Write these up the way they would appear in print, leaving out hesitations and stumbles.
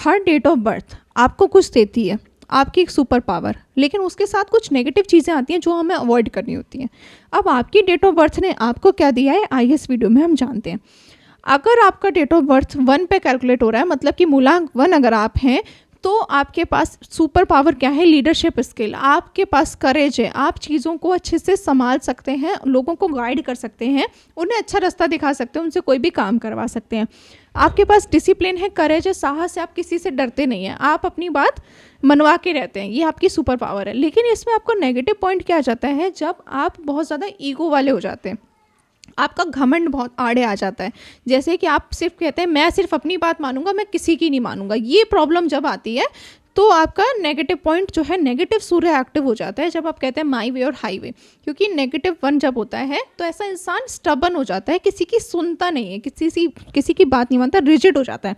Her date of birth आपको कुछ देती है, आपकी एक सुपर पावर, लेकिन उसके साथ कुछ नेगेटिव चीज़ें आती हैं जो हमें अवॉइड करनी होती हैं। अब आपकी डेट ऑफ बर्थ ने आपको क्या दिया है, आइए इस वीडियो में हम जानते हैं। अगर आपका डेट ऑफ बर्थ 1 पे कैलकुलेट हो रहा है, मतलब कि मूलांक 1 अगर आप हैं, तो आपके पास सुपर पावर क्या है, लीडरशिप स्किल, आपके पास करेज है, आप चीज़ों को अच्छे से संभाल सकते हैं, लोगों को गाइड कर सकते हैं, उन्हें अच्छा रास्ता दिखा सकते हैं, उनसे कोई भी काम करवा सकते हैं। आपके पास डिसिप्लिन है, करेज है, साहस है, आप किसी से डरते नहीं हैं, आप अपनी बात मनवा के रहते हैं, ये आपकी सुपर पावर है। लेकिन इसमें आपको नेगेटिव पॉइंट क्या आ जाता है, जब आप बहुत ज़्यादा ईगो वाले हो जाते हैं, आपका घमंड बहुत आड़े आ जाता है। जैसे कि आप सिर्फ कहते हैं मैं सिर्फ अपनी बात मानूंगा, मैं किसी की नहीं मानूंगा। ये प्रॉब्लम जब आती है तो आपका नेगेटिव पॉइंट जो है, नेगेटिव सूर्य एक्टिव हो जाता है जब आप कहते हैं माई वे और हाई वे। क्योंकि नेगेटिव 1 जब होता है तो ऐसा इंसान स्टबन हो जाता है, किसी की सुनता नहीं है, किसी की बात नहीं मानता, रिजिड हो जाता है।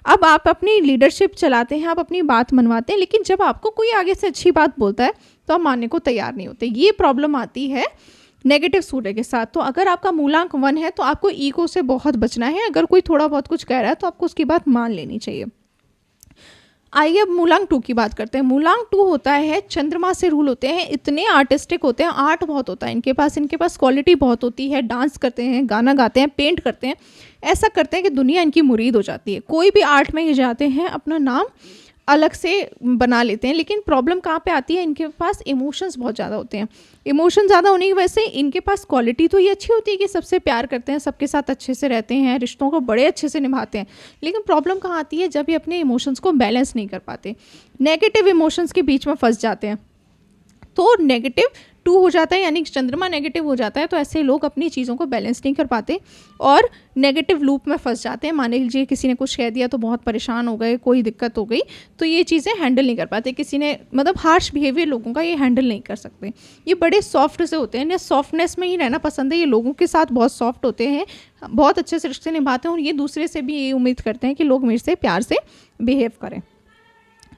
अब आप अपनी लीडरशिप चलाते हैं, आप अपनी बात मनवाते हैं, लेकिन जब आपको कोई आगे से अच्छी बात बोलता है तो आप मानने को तैयार नहीं होते। ये प्रॉब्लम आती है नेगेटिव सूर्य के साथ। तो अगर आपका मूलांक 1 है तो आपको ईगो से बहुत बचना है। अगर कोई थोड़ा बहुत कुछ कह रहा है तो आपको उसकी बात मान लेनी चाहिए। आइए अब मूलांक 2 की बात करते हैं। मूलांक 2 होता है, चंद्रमा से रूल होते हैं, इतने आर्टिस्टिक होते हैं, आर्ट बहुत होता है इनके पास क्वालिटी बहुत होती है, डांस करते हैं, गाना गाते हैं, पेंट करते हैं, ऐसा करते हैं कि दुनिया इनकी मुरीद हो जाती है। कोई भी आर्ट में ये जाते हैं अपना नाम अलग से बना लेते हैं। लेकिन प्रॉब्लम कहाँ पे आती है, इनके पास इमोशंस बहुत ज़्यादा होते हैं। इमोशन ज़्यादा होने की वजह से इनके पास क्वालिटी तो ये अच्छी होती है कि सबसे प्यार करते हैं, सबके साथ अच्छे से रहते हैं, रिश्तों को बड़े अच्छे से निभाते हैं। लेकिन प्रॉब्लम कहाँ आती है, जब ये अपने इमोशंस को बैलेंस नहीं कर पाते, नेगेटिव इमोशंस के बीच में फंस जाते हैं, तो नेगेटिव 2 हो जाता है, यानी चंद्रमा नेगेटिव हो जाता है। तो ऐसे लोग अपनी चीज़ों को बैलेंस नहीं कर पाते और नेगेटिव लूप में फंस जाते हैं। मान लीजिए किसी ने कुछ कह दिया तो बहुत परेशान हो गए, कोई दिक्कत हो गई, तो ये चीज़ें हैंडल नहीं कर पाते। किसी ने मतलब हार्श बिहेवियर लोगों का ये हैंडल नहीं कर सकते। ये बड़े सॉफ्ट से होते हैं, इन्हें सॉफ्टनेस में ही रहना पसंद है। ये लोगों के साथ बहुत सॉफ्ट होते हैं, बहुत अच्छे से रिश्ते निभाते हैं और ये दूसरे से भी ये उम्मीद करते हैं कि लोग मेरे से प्यार से बिहेव करें।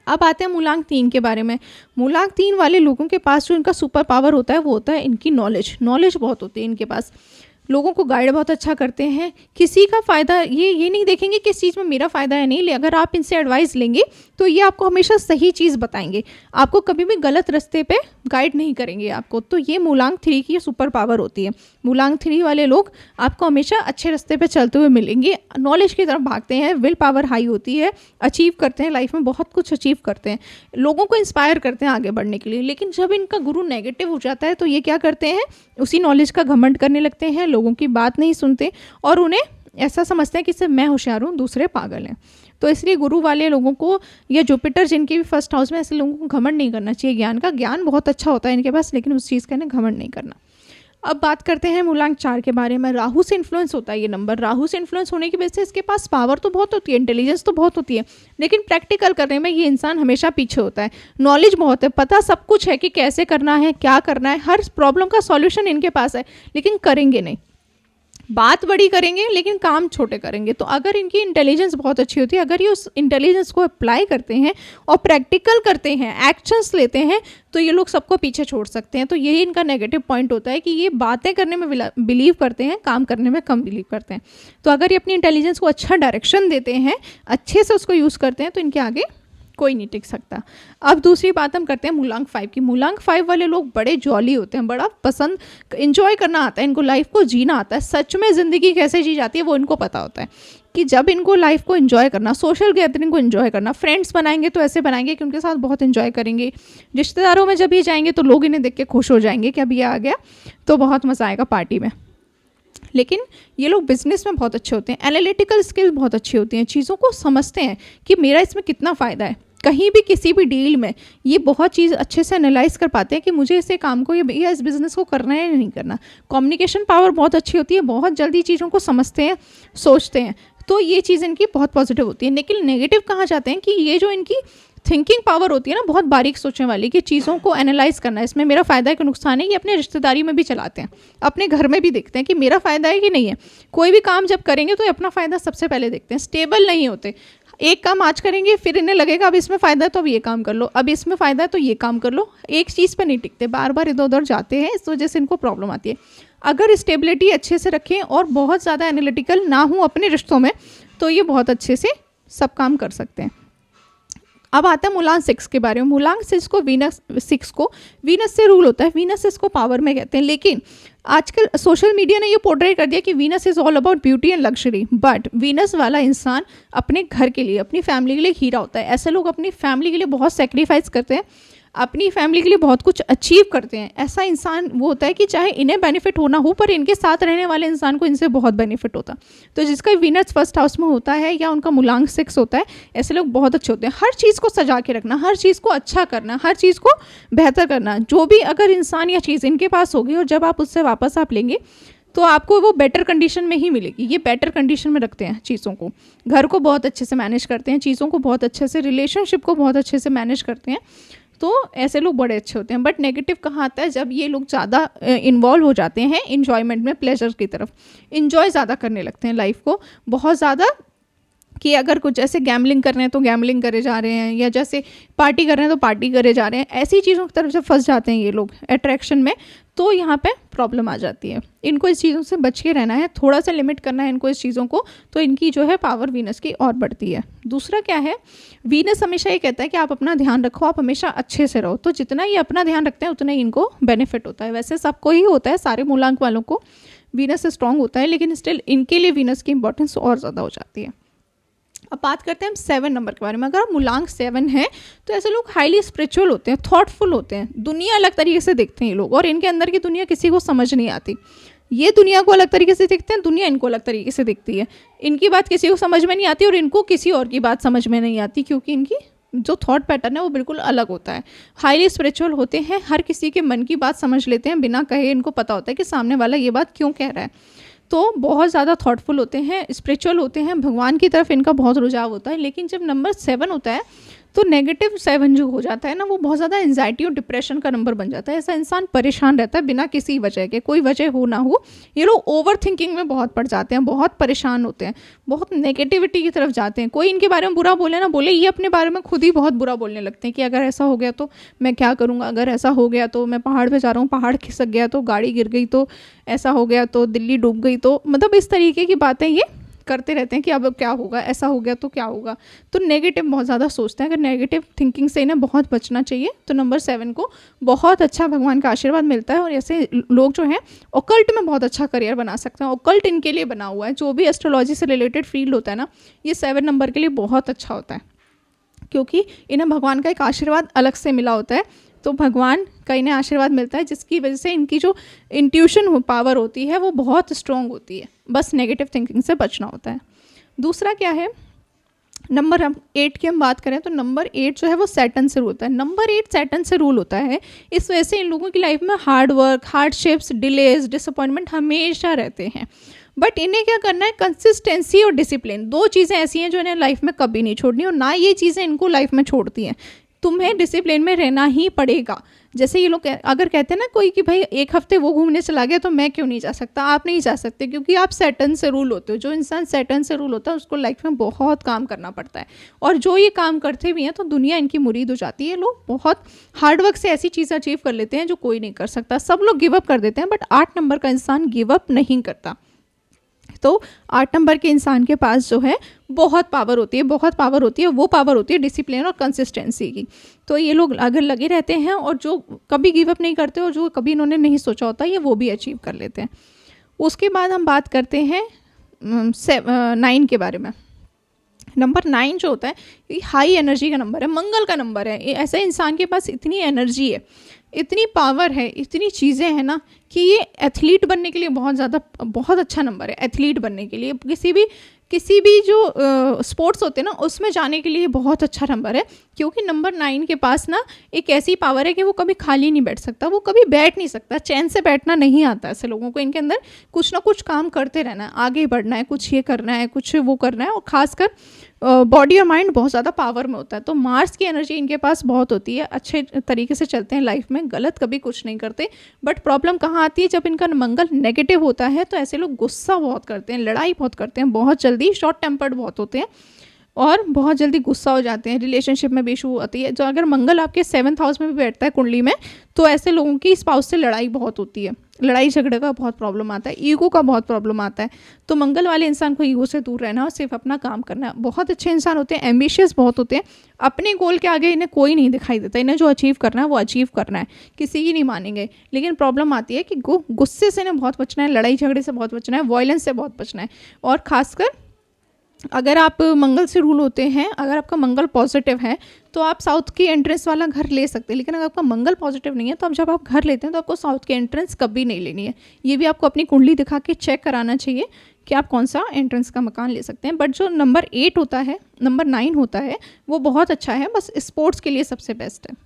अब आते हैं मूलांक 3 के बारे में। मूलांक 3 वाले लोगों के पास जो इनका सुपर पावर होता है वो होता है इनकी नॉलेज बहुत होती है इनके पास। लोगों को गाइड बहुत अच्छा करते हैं, किसी का फ़ायदा ये नहीं देखेंगे किस चीज़ में मेरा फ़ायदा है नहीं। अगर आप इनसे एडवाइस लेंगे तो ये आपको हमेशा सही चीज़ बताएंगे, आपको कभी भी गलत रास्ते पे गाइड नहीं करेंगे आपको। तो ये मूलांक 3 की सुपर पावर होती है। मूलांक 3 वाले लोग आपको हमेशा अच्छे रास्ते पे चलते हुए मिलेंगे, नॉलेज की तरफ भागते हैं, विल पावर हाई होती है, अचीव करते हैं, लाइफ में बहुत कुछ अचीव करते हैं, लोगों को इंस्पायर करते हैं आगे बढ़ने के लिए। लेकिन जब इनका गुरु नेगेटिव हो जाता है तो ये क्या करते हैं, उसी नॉलेज का घमंड करने लगते हैं, लोगों की बात नहीं सुनते और उन्हें ऐसा समझते हैं कि सिर्फ मैं होशियार हूँ, दूसरे पागल हैं। तो इसलिए गुरु वाले लोगों को या जुपिटर जिनके भी फर्स्ट हाउस में, ऐसे लोगों को घमंड नहीं करना चाहिए। ज्ञान बहुत अच्छा होता है इनके पास, लेकिन उस चीज़ का इन्हें घमंड नहीं करना। अब बात करते हैं मूलांक 4 के बारे में। राहु से इन्फ्लुएंस होता है ये नंबर। राहु से इन्फ्लुएंस होने की वजह से इसके पास पावर तो बहुत होती है, इंटेलिजेंस तो बहुत होती है, लेकिन प्रैक्टिकल करने में ये इंसान हमेशा पीछे होता है। नॉलेज बहुत है, पता सब कुछ है कि कैसे करना है, क्या करना है, हर प्रॉब्लम का सॉल्यूशन इनके पास है, लेकिन करेंगे नहीं। बात बड़ी करेंगे लेकिन काम छोटे करेंगे। तो अगर इनकी इंटेलिजेंस बहुत अच्छी होती है, अगर ये उस इंटेलिजेंस को अप्लाई करते हैं और प्रैक्टिकल करते हैं, एक्शंस लेते हैं, तो ये लोग सबको पीछे छोड़ सकते हैं। तो यही इनका नेगेटिव पॉइंट होता है कि ये बातें करने में बिलीव करते हैं, काम करने में कम बिलीव करते हैं। तो अगर ये अपनी इंटेलिजेंस को अच्छा डायरेक्शन देते हैं, अच्छे से उसको यूज़ करते हैं, तो इनके आगे कोई नहीं टिक सकता। अब दूसरी बात हम करते हैं मूलांक 5 की। मूलांक 5 वाले लोग बड़े जॉली होते हैं, बड़ा पसंद, इंजॉय करना आता है इनको, लाइफ को जीना आता है। सच में ज़िंदगी कैसे जी जाती है वो इनको पता होता है कि जब इनको लाइफ को एंजॉय करना, सोशल गैदरिंग को एंजॉय करना, फ्रेंड्स बनाएंगे तो ऐसे बनाएंगे कि उनके साथ बहुत एंजॉय करेंगे। रिश्तेदारों में जब ये जाएंगे तो लोग इन्हें देख के खुश हो जाएंगे कि अब ये आ गया तो बहुत मज़ा आएगा पार्टी में। लेकिन ये लोग बिजनेस में बहुत अच्छे होते हैं, एनालिटिकल स्किल्स बहुत अच्छी होती हैं, चीज़ों को समझते हैं कि मेरा इसमें कितना फ़ायदा है। कहीं भी किसी भी डील में ये बहुत चीज़ अच्छे से एनालाइज कर पाते हैं कि मुझे इसे काम को या इस बिज़नेस को करना है या नहीं करना। कम्युनिकेशन पावर बहुत अच्छी होती है, बहुत जल्दी चीज़ों को समझते हैं, सोचते हैं। तो ये चीज़ इनकी बहुत पॉजिटिव होती है। लेकिन नेगेटिव कहाँ जाते हैं कि ये जो इनकी थिंकिंग पावर होती है ना, बहुत बारीक सोचने वाली, कि चीज़ों को एनालाइज करना, इसमें मेरा फ़ायदा है कि नुकसान है, ये अपने रिश्तेदारी में भी चलाते हैं, अपने घर में भी देखते हैं कि मेरा फ़ायदा है कि नहीं है। कोई भी काम जब करेंगे तो अपना फ़ायदा सबसे पहले देखते हैं। स्टेबल नहीं होते, एक काम आज करेंगे फिर इन्हें लगेगा अब इसमें फ़ायदा है तो अब ये काम कर लो, अब इसमें फ़ायदा है तो ये काम कर लो। एक चीज़ पे नहीं टिकते, बार बार इधर उधर जाते हैं, इस वजह से इनको प्रॉब्लम आती है। अगर स्टेबिलिटी अच्छे से रखें और बहुत ज़्यादा एनालिटिकल ना हो अपने रिश्तों में, तो ये बहुत अच्छे से सब काम कर सकते हैं। अब आता है मूलांक 6 के बारे में। मूलांक 6 को वीनस से रूल होता है, वीनस इसको पावर में कहते हैं। लेकिन आजकल सोशल मीडिया ने ये पोर्ट्रे कर दिया कि Venus is all about beauty and luxury, but Venus वाला इंसान अपने घर के लिए, अपनी फैमिली के लिए हीरा होता है। ऐसे लोग अपनी फैमिली के लिए बहुत सेक्रीफाइस करते हैं, अपनी फैमिली के लिए बहुत कुछ अचीव करते हैं। ऐसा इंसान वो होता है कि चाहे इन्हें बेनिफिट होना हो, पर इनके साथ रहने वाले इंसान को इनसे बहुत बेनिफिट होता। तो जिसका वीनस फर्स्ट हाउस में होता है या उनका मूलांक 6 होता है, ऐसे लोग बहुत अच्छे होते हैं। हर चीज़ को सजा के रखना, हर चीज़ को अच्छा करना, हर चीज़ को बेहतर करना। जो भी अगर इंसान या चीज़ इनके पास होगी और जब आप उससे वापस आप लेंगे तो आपको वो बेटर कंडीशन में ही मिलेगी। ये बेटर कंडीशन में रखते हैं चीज़ों को, घर को बहुत अच्छे से मैनेज करते हैं, चीज़ों को बहुत अच्छे से, रिलेशनशिप को बहुत अच्छे से मैनेज करते हैं। तो ऐसे लोग बड़े अच्छे होते हैं। बट नेगेटिव कहाँ आता है? जब ये लोग ज़्यादा इन्वॉल्व हो जाते हैं इन्जॉयमेंट में, प्लेजर की तरफ, इन्जॉय ज़्यादा करने लगते हैं लाइफ को बहुत ज़्यादा, कि अगर कुछ ऐसे गैमलिंग कर रहे हैं तो गैमलिंग करे जा रहे हैं, या जैसे पार्टी कर रहे हैं तो पार्टी करे जा रहे हैं। ऐसी चीज़ों की तरफ जब फंस जाते हैं ये लोग अट्रैक्शन में, तो यहाँ पे प्रॉब्लम आ जाती है। इनको इस चीज़ों से बच के रहना है, थोड़ा सा लिमिट करना है इनको इस चीज़ों को, तो इनकी जो है पावर वीनस की और बढ़ती है। दूसरा क्या है, वीनस हमेशा ये कहता है कि आप अपना ध्यान रखो, आप हमेशा अच्छे से रहो। तो जितना ये अपना ध्यान रखते हैं उतना ही इनको बेनिफिट होता है। वैसे सबको ही होता है, सारे मूलांक वालों को वीनस स्ट्रांग होता है, लेकिन स्टिल इनके लिए वीनस की इंपॉर्टेंस और ज़्यादा हो जाती है। अब बात करते हैं हम 7 नंबर के बारे में। अगर मूलांक 7 है तो ऐसे लोग हाईली स्पिरिचुअल होते हैं, थॉटफुल होते हैं, दुनिया अलग तरीके से देखते हैं ये लोग, और इनके अंदर की दुनिया किसी को समझ नहीं आती। ये दुनिया को अलग तरीके से देखते हैं, दुनिया इनको अलग तरीके से देखती है। इनकी बात किसी को समझ में नहीं आती और इनको किसी और की बात समझ में नहीं आती, क्योंकि इनकी जो थॉट पैटर्न है वो बिल्कुल अलग होता है। हाईली स्पिरिचुअल होते हैं, हर किसी के मन की बात समझ लेते हैं बिना कहे। इनको पता होता है कि सामने वाला ये बात क्यों कह रहा है। तो बहुत ज़्यादा थॉटफुल होते हैं, स्पिरिचुअल होते हैं, भगवान की तरफ इनका बहुत रुझाव होता है। लेकिन जब नंबर 7 होता है तो नेगेटिव 7 जो हो जाता है ना, वो बहुत ज़्यादा एंजाइटी और डिप्रेशन का नंबर बन जाता है। ऐसा इंसान परेशान रहता है बिना किसी वजह के, कोई वजह हो ना हो। ये लोग ओवर थिंकिंग में बहुत पड़ जाते हैं, बहुत परेशान होते हैं, बहुत नेगेटिविटी की तरफ जाते हैं। कोई इनके बारे में बुरा बोले ना बोले, ये अपने बारे में खुद ही बहुत बुरा बोलने लगते हैं कि अगर ऐसा हो गया तो मैं क्या करूँगा, अगर ऐसा हो गया तो मैं पहाड़ पर जा रहा हूँ, पहाड़ खिसक गया तो, गाड़ी गिर गई तो, ऐसा हो गया तो, दिल्ली डूब गई तो, मतलब इस तरीके की बातें ये करते रहते हैं कि अब क्या होगा, ऐसा हो गया तो क्या होगा। तो नेगेटिव बहुत ज़्यादा सोचते हैं। अगर नेगेटिव थिंकिंग से इन्हें बहुत बचना चाहिए। तो नंबर 7 को बहुत अच्छा भगवान का आशीर्वाद मिलता है, और ऐसे लोग जो हैं ओकल्ट में बहुत अच्छा करियर बना सकते हैं। ओकल्ट इनके लिए बना हुआ है, जो भी एस्ट्रोलॉजी से रिलेटेड फील्ड होता है ना, ये 7 नंबर के लिए बहुत अच्छा होता है, क्योंकि इन्हें भगवान का एक आशीर्वाद अलग से मिला होता है। तो भगवान का इन्हें आशीर्वाद मिलता है, जिसकी वजह से इनकी जो इंट्यूशन पावर होती है वो बहुत स्ट्रॉन्ग होती है। बस नेगेटिव थिंकिंग से बचना होता है। दूसरा क्या है, नंबर 8 की हम बात करें तो नंबर 8 जो है वो सैटर्न से रूल होता है। नंबर 8 सैटर्न से रूल होता है, इस वजह से इन लोगों की लाइफ में hard work, hardships, delays, disappointment हमेशा रहते हैं। बट इन्हें क्या करना है, कंसिस्टेंसी और डिसिप्लिन, 2 चीज़ें ऐसी हैं जो इन्हें लाइफ में कभी नहीं छोड़नी, और ना ये चीज़ें इनको लाइफ में छोड़ती हैं। तुम्हें डिसिप्लिन में रहना ही पड़ेगा। जैसे ये लोग अगर कहते हैं ना कोई कि भाई एक हफ्ते वो घूमने चला गया तो मैं क्यों नहीं जा सकता, आप नहीं जा सकते, क्योंकि आप सैटर्न से रूल होते हो। जो इंसान सैटर्न से रूल होता है उसको लाइफ में बहुत काम करना पड़ता है, और जो ये काम करते भी हैं तो दुनिया इनकी मुरीद हो जाती है। लोग बहुत हार्डवर्क से ऐसी चीज़ अचीव कर लेते हैं जो कोई नहीं कर सकता। सब लोग गिव अप कर देते हैं, बट 8 नंबर का इंसान गिव अप नहीं करता। तो 8 नंबर के इंसान के पास जो है बहुत पावर होती है, बहुत पावर होती है। वो पावर होती है डिसिप्लिन और कंसिस्टेंसी की। तो ये लोग अगर लगे रहते हैं और जो कभी गिव अप नहीं करते और जो कभी इन्होंने नहीं सोचा होता, ये वो भी अचीव कर लेते हैं। उसके बाद हम बात करते हैं 9 के बारे में। नंबर 9 जो होता है ये हाई एनर्जी का नंबर है, मंगल का नंबर है। ऐसे इंसान के पास इतनी एनर्जी है, इतनी पावर है, इतनी चीज़ें हैं ना, कि ये एथलीट बनने के लिए बहुत अच्छा नंबर है। एथलीट बनने के लिए किसी भी जो स्पोर्ट्स होते हैं ना उसमें जाने के लिए बहुत अच्छा नंबर है, क्योंकि नंबर 9 के पास ना एक ऐसी पावर है कि वो कभी खाली नहीं बैठ सकता, वो कभी बैठ नहीं सकता, चैन से बैठना नहीं आता ऐसे लोगों को। इनके अंदर कुछ ना कुछ काम करते रहना है, आगे बढ़ना है, कुछ ये करना है, कुछ वो करना है, और खासकर बॉडी और माइंड बहुत ज़्यादा पावर में होता है। तो मार्स की एनर्जी इनके पास बहुत होती है, अच्छे तरीके से चलते हैं लाइफ में, गलत कभी कुछ नहीं करते। बट प्रॉब्लम कहाँ आती है, जब इनका मंगल नेगेटिव होता है तो ऐसे लोग गुस्सा बहुत करते हैं, लड़ाई बहुत करते हैं, बहुत जल्दी शॉर्ट टेम्पर्ड बहुत होते हैं, और बहुत जल्दी गुस्सा हो जाते हैं, रिलेशनशिप में भी इशू आती है। जो अगर मंगल आपके 7th हाउस में भी बैठता है कुंडली में, तो ऐसे लोगों की स्पाउस से लड़ाई बहुत होती है, लड़ाई झगड़े का बहुत प्रॉब्लम आता है, ईगो का बहुत प्रॉब्लम आता है। तो मंगल वाले इंसान को ईगो से दूर रहना और सिर्फ अपना काम करना। बहुत अच्छे इंसान होते हैं, एम्बिशियस बहुत होते हैं, अपने गोल के आगे इन्हें कोई नहीं दिखाई देता, इन्हें जो अचीव करना है वो अचीव करना है, किसी की नहीं मानेंगे। लेकिन प्रॉब्लम आती है कि गुस्से से इन्हें बहुत बचना है, लड़ाई झगड़े से बहुत बचना है, वायलेंस से बहुत बचना है। और खासकर अगर आप मंगल से रूल होते हैं, अगर आपका मंगल पॉजिटिव है तो आप साउथ की एंट्रेंस वाला घर ले सकते हैं। लेकिन अगर आपका मंगल पॉजिटिव नहीं है तो अब जब आप घर लेते हैं तो आपको साउथ की एंट्रेंस कभी नहीं लेनी है। ये भी आपको अपनी कुंडली दिखा के चेक कराना चाहिए कि आप कौन सा एंट्रेंस का मकान ले सकते हैं। बट जो नंबर 8 होता है, नंबर 9 होता है, वो बहुत अच्छा है, बस स्पोर्ट्स के लिए सबसे बेस्ट है।